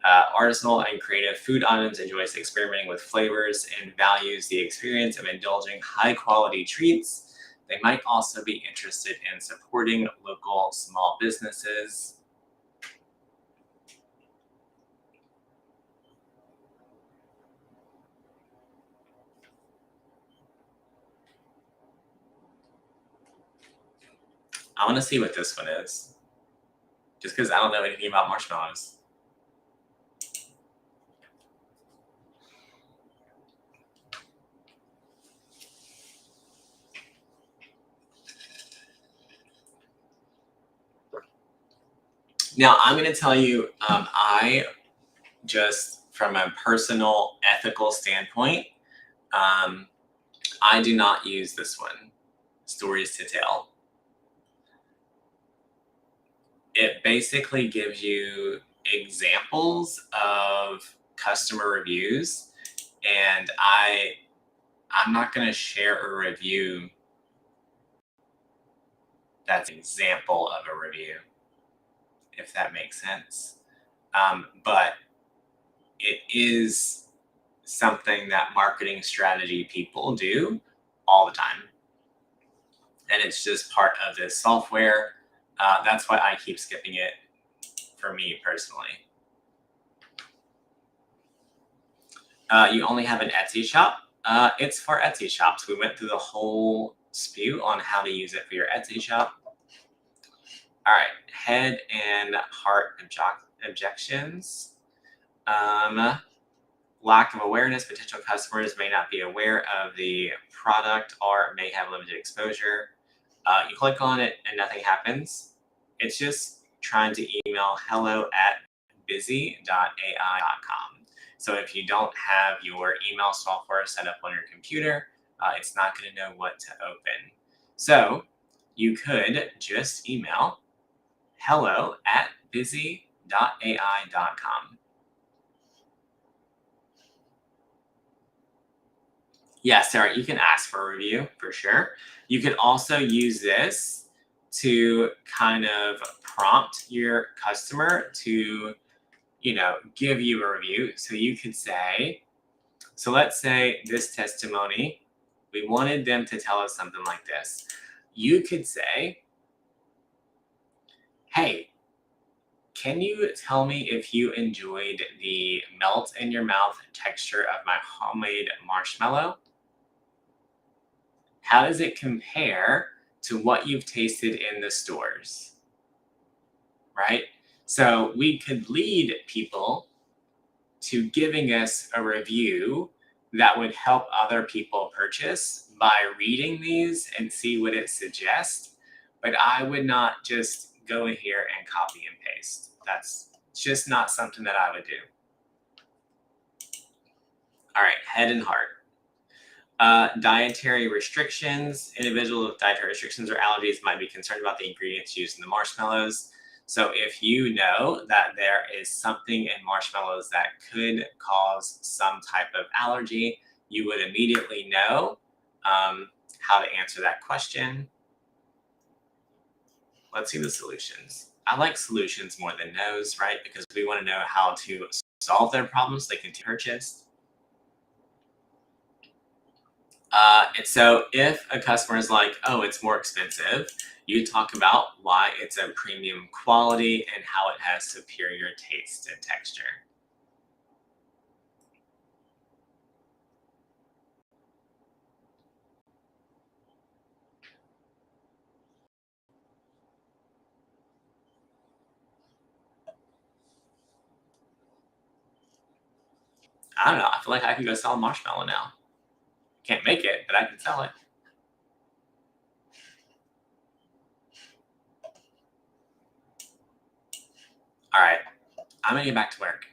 artisanal and creative food items, enjoys experimenting with flavors, and values the experience of indulging high quality treats. They might also be interested in supporting local small businesses. I want to see what this one is, just because I don't know anything about marshmallows. Now, I'm going to tell you, I just from a personal ethical standpoint, I do not use this one, Stories to Tell. It basically gives you examples of customer reviews, and I'm not going to share a review that's an example of a review, if that makes sense. But it is something that marketing strategy people do all the time. And it's just part of this software. That's why I keep skipping it for me personally. You only have an Etsy shop. It's for Etsy shops. We went through the whole spew on how to use it for your Etsy shop. All right, head and heart objections. Lack of awareness. Potential customers may not be aware of the product or may have limited exposure. You click on it and nothing happens. It's just trying to email hello@bizzy.ai.com. So if you don't have your email software set up on your computer, it's not going to know what to open. So you could just email hello@bizzy.ai.com. Yeah, Sarah, you can ask for a review for sure. You can also use this to kind of prompt your customer to, give you a review. So you could say, so let's say this testimony, we wanted them to tell us something like this. You could say, hey, can you tell me if you enjoyed the melt in your mouth texture of my homemade marshmallow? How does it compare to what you've tasted in the stores? Right? So we could lead people to giving us a review that would help other people purchase by reading these and see what it suggests. But I would not just go in here and copy and paste. That's just not something that I would do. All right, head and heart. Dietary restrictions. Individuals with dietary restrictions or allergies might be concerned about the ingredients used in the marshmallows. So if you know that there is something in marshmallows that could cause some type of allergy, you would immediately know how to answer that question. Let's see the solutions. I like solutions more than no's, right? Because we want to know how to solve their problems so they can purchase. And so if a customer is like, oh, it's more expensive, you talk about why it's a premium quality and how it has superior taste and texture. I don't know. I feel like I can go sell a marshmallow now. Can't make it, but I can sell it. All right, I'm gonna get back to work.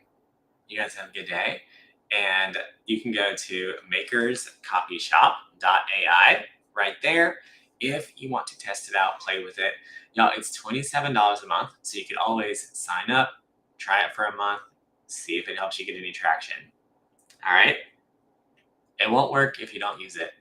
You guys have a good day. And you can go to makerscopyshop.ai right there if you want to test it out, play with it. Y'all, it's $27 a month, so you can always sign up, try it for a month, see if it helps you get any traction. All right? It won't work if you don't use it.